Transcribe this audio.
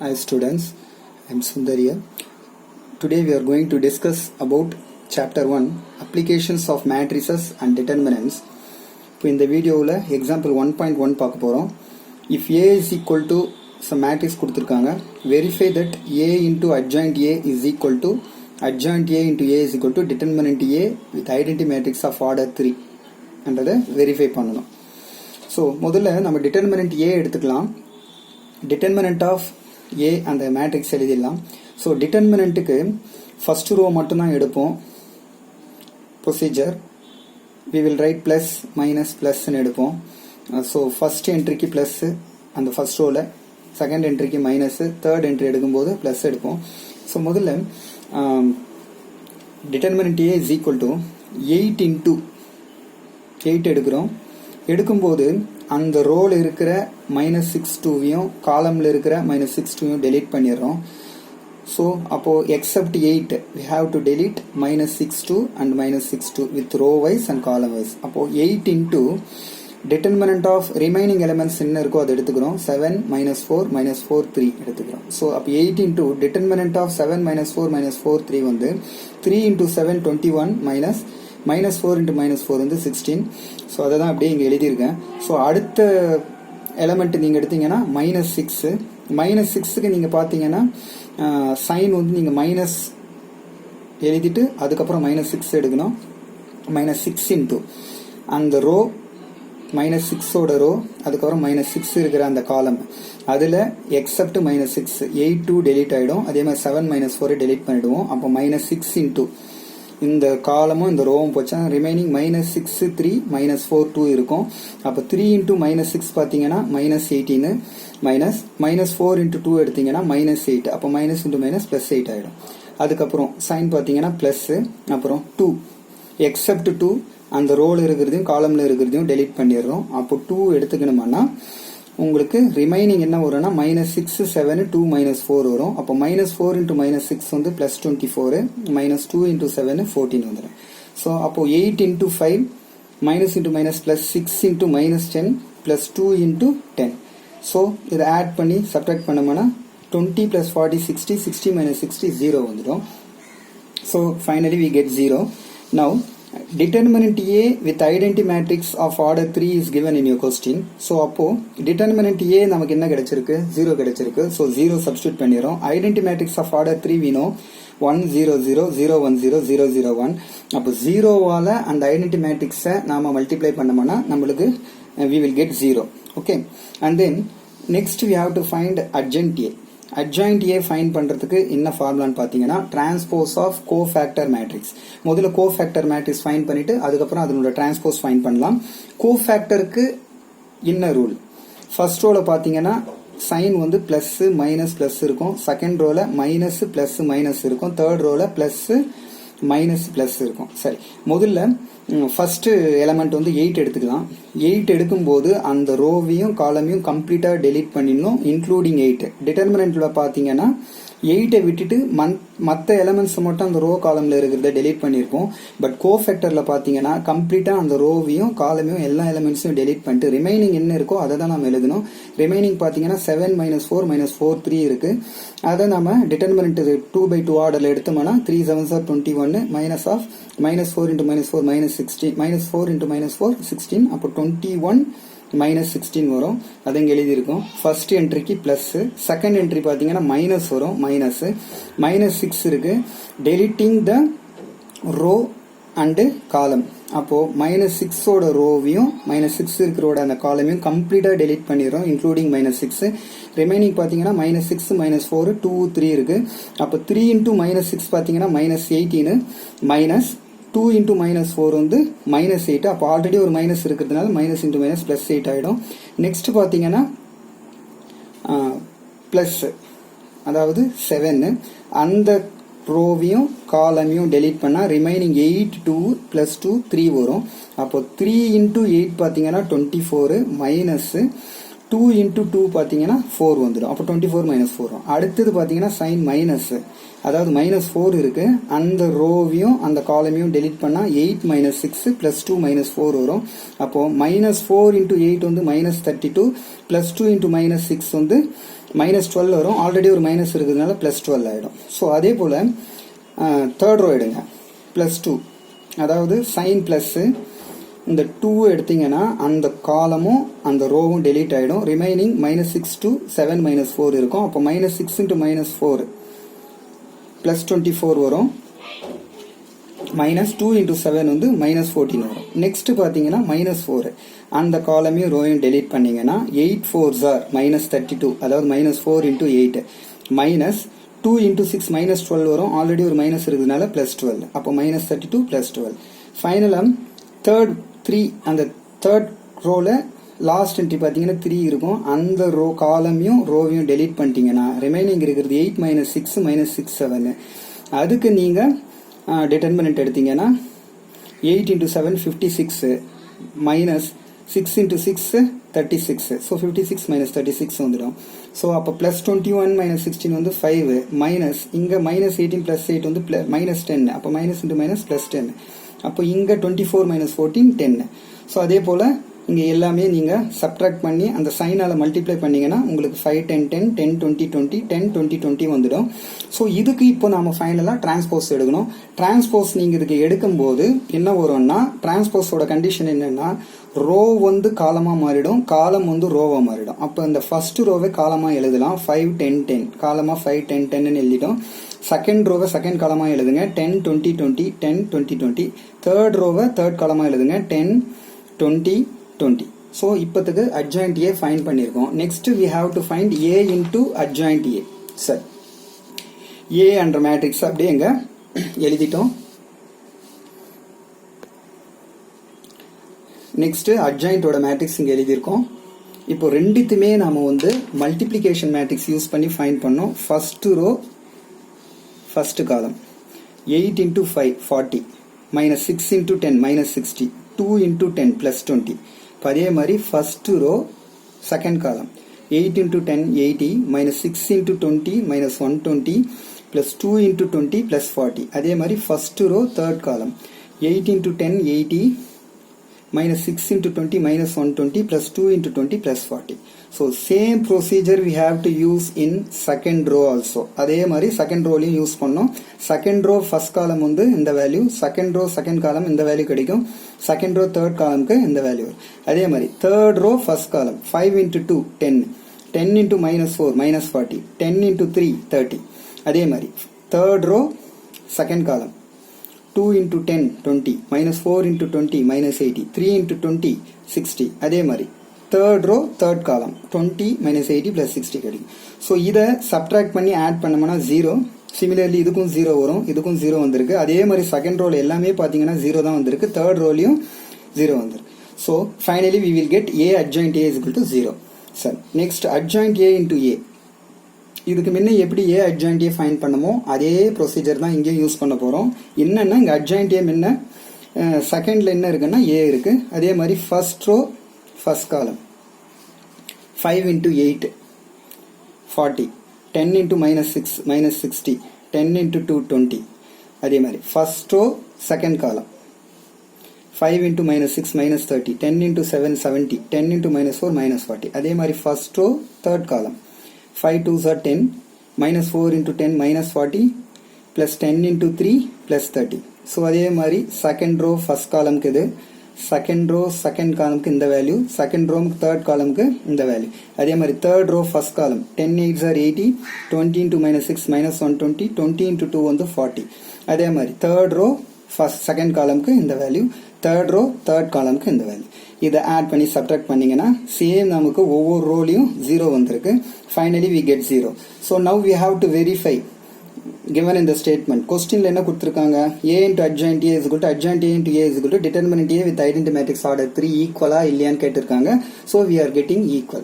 Hi students, I am Sundariya. Today we are going to discuss about chapter 1 applications of matrices and determinants. இப்போ இந்த வீடியோவில் example 1.1 பார்க்க போகிறோம். If A is equal to some matrix கொடுத்துருக்காங்க, verify that A into adjoint A is equal to adjoint A into A is equal to determinant A with identity matrix of order 3 என்றதை verify பண்ணணும். So முதல்ல நம்ம determinant A எடுத்துக்கலாம். determinant of A அந்த matrix எழுதிடலாம். So டிட்டர்மினண்ட்டுக்கு first row மட்டும்தான் எடுப்போம். Procedure we will write plus minus ப்ளஸ்ன்னு எடுப்போம். ஸோ ஃபர்ஸ்ட் என்ட்ரிக்கு ப்ளஸ்ஸு அந்த ஃபர்ஸ்ட் ரோவில், செகண்ட் என்ட்ரிக்கு மைனஸு, தேர்ட் என்ட்ரி எடுக்கும்போது ப்ளஸ் எடுப்போம். ஸோ முதல்ல determinant A is equal to 8 into 8 எடுக்கிறோம். எடுக்கும்போது அந்த ரோல் இருக்கிற -6 காலம்ல இருக்கிற -6 டெலீட் பண்ணிடுறோம். ஸோ அப்போ accept 8 we have to delete -6 and -6 with row wise and column wise. அப்போ 8 into determinant of remaining elements என்ன இருக்கோ அதை எடுத்துக்கிறோம். 7 -4 -4 3 எடுத்துக்கிறோம். ஸோ அப்போ 8 into determinant of 7 -4 -4 3 வந்து 3 into 7 21 -4 into -4 வந்து 16. ஸோ அதை தான் அப்படியே இங்கே எழுதியிருக்கேன். ஸோ அடுத்த எலமெண்ட் நீங்கள் எடுத்தீங்கன்னா -6. -6க்கு நீங்கள் பார்த்தீங்கன்னா சைன் வந்து நீங்கள் மைனஸ் எழுதிட்டு அதுக்கப்புறம் -6 எடுக்கணும். -6 into அந்த ரோ -6ஓட ரோ, அதுக்கப்புறம் -6 இருக்கிற அந்த காலம், அதில் எக்ஸப்ட் -6 8 டெலீட் ஆகிடும். அதே மாதிரி 7 -4 டெலீட் பண்ணிவிடுவோம். அப்போ -6 into இந்த காலமும் இந்த ரோவும் போச்சா ரிமைனிங் -6 3 -4 2 இருக்கும். அப்போ 3 into -6 பார்த்தீங்கன்னா -18 -4 into 2 எடுத்தீங்கன்னா -8. அப்போ மைனஸ் இன்ட்டு மைனஸ் ப்ளஸ் 8 ஆகிடும். அதுக்கப்புறம் சைன் பார்த்தீங்கன்னா ப்ளஸ்ஸு, அப்புறம் 2 எக்ஸப்ட் 2 அந்த ரோல் இருக்கிறதையும் காலமில் இருக்கிறதையும் டெலீட் பண்ணிடுறோம். அப்போ 2 எடுத்துக்கணுமானா உங்களுக்கு ரிமைனிங் என்ன வரும்னா -6 7 2 -4 வரும். அப்போ -4 into -6 வந்து +24, -2 into 7 14 வந்துடும். ஸோ அப்போ 8 into 5 minus into minus +6 into -10 +2 into 10. So இதை ஆட் பண்ணி சப்ட்ராக்ட் பண்ணோம்னா 20 + 40 60 60 - 60 0 வந்துடும். So finally we get 0. Now determinant A with identity matrix of order 3 is given in your question. So அப்போ determinant A நமக்கு என்ன கிடைச்சிருக்கு? 0 கிடைச்சிருக்கு. So 0 substitute பண்ணிரோம். Identity matrix of order 3 we know 1 0 0 0 1 0 0 0 1. அப்போ 0 வால அந்த identity matrix நாம multiply பண்ணோம்னா நம்மளுக்கு we will get 0. Okay. And then next we have to find adjoint A. adjoint A find பண்றதுக்கு என்ன ஃபார்முலான்னு பார்த்தீங்கன்னா டிரான்ஸ்போஸ் ஆஃப் கோஃபேக்டர் மேட்ரிக்ஸ். முதல்ல cofactor matrix find பண்ணிட்டு அதுக்கப்புறம் அதனோட டிரான்ஸ்போஸ் ஃபைண்ட் பண்ணலாம். கோஃபேக்டருக்கு என்ன ரூல்? ஃபர்ஸ்ட் ரோல பார்த்தீங்கன்னா சைன் வந்து பிளஸ் மைனஸ் பிளஸ் இருக்கும். செகண்ட் ரோல மைனஸ் பிளஸ் மைனஸ் இருக்கும். தேர்ட் ரோல பிளஸ் மைனஸ் பிளஸ் இருக்கும். சரி, முதல்ல ஃபர்ஸ்ட் எலமெண்ட் வந்து 8 எடுத்துக்கலாம். 8 எடுக்கும்போது அந்த ரோவையும் காலமையும் கம்ப்ளீட்டா டெலீட் பண்ணிடணும், இன்க்ளூடிங் 8. டிட்டர்மினன்ட்ல பாத்தீங்கன்னா 8 விட்டுட்டு மற்ற எலமெண்ட்ஸ் மட்டும் அந்த ரோ காலம்ல இருக்கிறத டெலீட் பண்ணிருப்போம். பட் கோஃபேக்டர்ல பாத்தீங்கன்னா கம்ப்ளீட்டா அந்த ரோவையும் காலமையும் எல்லா எலமெண்ட்ஸையும் டெலீட் பண்ணிட்டு ரிமைனிங் என்ன இருக்கோ அதை தான் நம்ம எழுதணும். ரிமைனிங் பாத்தீங்கன்னா 7 -4 -4 3 இருக்கு. அதை நம்ம டிட்டர்மினன்ட் 2/2 ஆர்டர்ல எடுத்தோம்னா 3 7 are 21 minus of -4 into -4 -16 -4 into -4 16. அப்போ 21 -16 வரும். அதை இங்கே எழுதியிருக்கோம். ஃபர்ஸ்ட் என்ட்ரிக்கு பிளஸ், செகண்ட் என்ட்ரி பார்த்தீங்கன்னா மைனஸ் வரும். -6 இருக்கு. டெலிட்டிங் த ரோ அண்டு காலம். அப்போ -6ஓட ரோவையும் -6 இருக்கிறோட அந்த காலமையும் கம்ப்ளீட்டா டெலிட் பண்ணிடுறோம், இன்க்ளூடிங் -6. ரிமைனிங் பார்த்தீங்கன்னா -6 -4 2 3 இருக்கு. அப்போ 3 into -6 பார்த்தீங்கன்னா -18 மைனஸ் 2 into -4 வந்து -8. அப்போ ஆல்ரெடி ஒரு மைனஸ் இருக்கிறதுனால மைனஸ் இன்ட்டு மைனஸ் +8 ஆகிடும். நெக்ஸ்ட் பார்த்தீங்கன்னா பிளஸ், அதாவது 7 அந்த ரோவையும் காலமையும் டெலீட் பண்ணா ரிமைனிங் 8 2 +2 3 வரும். அப்போ 3 into 8 பார்த்தீங்கன்னா 24 மைனஸ் 2 into 2 பார்த்தீங்கன்னா 4 வந்துடும். அப்போ 24 -4 வரும். அடுத்தது பார்த்தீங்கன்னா சைன் மைனஸ், அதாவது -4 இருக்கு. அந்த ரோவையும் அந்த காலமையும் டெலீட் பண்ணா 8 -6 +2 -4 வரும். அப்போ -4 into 8 வந்து -32 +2 into -6 வந்து மைனஸ் 12 வரும். ஆல்ரெடி ஒரு மைனஸ் இருக்கிறதுனால ப்ளஸ் 12 ஆகிடும். ஸோ அதே போல் தேர்ட் ரோ எடுங்க, ப்ளஸ் 2, அதாவது சைன் ப்ளஸ்ஸு இந்த 2 எடுத்தீங்கன்னா அந்த காலமும் அந்த ரோவும் டெலீட் ஆகிடும். ரிமைனிங் -6 to 7 - 4 இருக்கும். அப்போ -6 × -4 +24 வரும். -2 × 7 வந்து -14 வரும். நெக்ஸ்ட் பார்த்தீங்கன்னா -4 அந்த காலமையும் ரோவையும் டெலீட் பண்ணீங்கன்னா 8 4s are -32, அதாவது -4 × 8 -2 × 6 -12 வரும். ஆல்ரெடி ஒரு மைனஸ் இருக்கிறதுனால +12, அப்போ -32 +12. ஃபைனலாக தேர்ட் 3, அந்த தேர்ட் ரோவில் லாஸ்ட் என்ட்ரி பார்த்தீங்கன்னா 3 இருக்கும். அந்த ரோ காலமையும் ரோவையும் டெலீட் பண்ணிட்டீங்கன்னா ரிமைனிங் இருக்கிறது 8 - 6 -6 7. அதுக்கு நீங்கள் டிட்டர்மினன்ட் எடுத்தீங்கன்னா 8 × 7 56 -6 × 6 36. ஸோ 56 - 36 வந்துடும். ஸோ அப்போ +21 - 16 வந்து 5 மைனஸ் இங்கே -18 + 8 வந்து -10. அப்போ மைனஸ் இன்ட்டு மைனஸ் +10. அப்போ இங்கே 24 - 14 10. ஸோ அதே போல் இங்கே எல்லாமே நீங்கள் சப்ட்ராக்ட் பண்ணி அந்த சைனால் மல்டிப்ளை பண்ணிங்கன்னா உங்களுக்கு 5 10 10 10 20 20 10 20 20 வந்துடும். ஸோ இதுக்கு இப்போ நாம் ஃபைனலாக டிரான்ஸ்போஸ் எடுக்கணும். டிரான்ஸ்போஸ் நீங்கள் இதுக்கு எடுக்கும்போது என்ன வரும்னா, டிரான்ஸ்போஸோட கண்டிஷன் என்னென்னா, ரோ வந்து காலமாக மாறிடும், காலம் வந்து ரோவாக மாறிடும். அப்போ இந்த ஃபர்ஸ்ட் ரோவை காலமாக எழுதலாம் 5 10 10, காலமாக 5 10 10ன்னு எழுதிட்டோம். செகண்ட் ரோவை செகண்ட் காலமாக எழுதுங்க 10 20 20 10 20 20. தேர்ட் ரோவை தேர்ட் காலமாக எழுதுங்க 10 20 20. ஸோ இப்போத்துக்கு அட்ஜாயிண்ட் ஏ ஃபைண்ட் பண்ணியிருக்கோம். Next we have to find A into adjoint A. சரி, ஏ என்ற மேட்ரிக்ஸ் அப்படியே எங்க எழுதிட்டோம். நெக்ஸ்ட் அட்ஜாயிண்டோட மேட்ரிக்ஸ் இங்கே எழுதியிருக்கோம். இப்போ ரெண்டுத்துமே நாம வந்து மல்டிப்ளிகேஷன் மேட்ரிக்ஸ் யூஸ் பண்ணி ஃபைண்ட் பண்ணோம். First row first column 8 × 5 40 -6 × 10 -60 2 × 10 +20. அதே மாதிரி ஃபர்ஸ்ட் ரோ செகண்ட் காலம் 8 × 10 80 -6 × 20 -120 +2 × 20 +40. அதே மாதிரி ஃபர்ஸ்ட் ரோ தேர்ட் காலம் 8 × 10 80 -6 × 20 -120 +2 × 20 +40. So same procedure we have to use in second row also. அதே மாதிரி செகண்ட் ரோலையும் யூஸ் பண்ணோம். செகண்ட் ரோ ஃபர்ஸ்ட் காலம் வந்து இந்த value, second row second column இந்த வேல்யூ கிடைக்கும், செகண்ட் ரோ தேர்ட் காலம்க்கு இந்த வேல்யூ. அதே மாதிரி தேர்ட் ரோ ஃபர்ஸ்ட் காலம் 5 × 2 10 10 × -4 -40 10 × 3 30. அதே மாதிரி தேர்ட் ரோ செகண்ட் காலம் 2 × 10 20 -4 × 20 -80 3 × 20 60. அதே மாதிரி தேர்ட் ரோ தேர்ட் காலம் 20 -80 +60 கிடைக்கும். ஸோ இதை சப்ட்ராக்ட் பண்ணி ஆட் பண்ணோம்னா 0. சிமிலர்லி இதுக்கும் 0 வரும், இதுக்கும் 0 வந்திருக்கு. அதே மாதிரி செகண்ட் ரோல எல்லாமே பார்த்தீங்கன்னா 0 தான் வந்திருக்கு, தேர்ட் ரோலையும் 0 வந்திருக்கு. So finally we will get A adjoint A is equal to 0. சரி, next adjoint A into A. இதுக்கு முன்ன எப்படி ஏ அட்ஜாயிண்ட் ஏ ஃபைண்ட் பண்ணமோ அதே ப்ரொசீஜர் தான் இங்கேயும் யூஸ் பண்ண போகிறோம். என்னன்னா இங்கே அட்ஜாயிண்ட் ஏ முன்ன செகண்டில் என்ன இருக்குன்னா ஏ இருக்கு. அதே மாதிரி ஃபர்ஸ்ட் ரோ ஃபர்ஸ்ட் காலம் 5 × 8 40 10 × -6 -60 10 × 2 20. அதே மாதிரி ஃபர்ஸ்ட் ரோ செகண்ட் காலம் 5 × -6 -30 10 × 7 70 10 × -4 -40. அதே மாதிரி ஃபர்ஸ்ட் ரோ தேர்ட் காலம் 5 2s are 10 -4 × 10 -40 +10 × 3 +30. ஸோ அதே மாதிரி செகண்ட் ரோ ஃபர்ஸ்ட் காலம்க்கு இது, செகண்ட் ரோ செகண்ட் காலம்க்கு இந்த வேல்யூ, செகண்ட் ரோ தேர்ட் காலம்க்கு இந்த வேல்யூ. அதே மாதிரி தேர்ட் ரோ ஃபர்ஸ்ட் காலம் 10 8s are 80 20 × -6 -120 20 × 2 வந்து 40. அதே மாதிரி தேர்ட் ரோ ஃபர்ஸ்ட் செகண்ட் காலம்க்கு இந்த வேல்யூ, தேர்ட் ரோ தேர்ட் காலம்க்கு இந்த வேல்யூ. இதை ஆட் பண்ணி சப்ட்ராக்ட் பண்ணீங்கன்னா சேம் நமக்கு ஒவ்வொரு ரோலையும் 0 வந்திருக்கு. Finally we get 0. So now we have to verify given in the statement. கொஸ்டின்ல என்ன கொடுத்துருக்காங்க, a into adjoint a is equal to adjoint a into a is equal to determinant a with identity matrix order 3 ஈக்குவலா இல்லையான்னு கேட்டிருக்காங்க. So we are getting equal.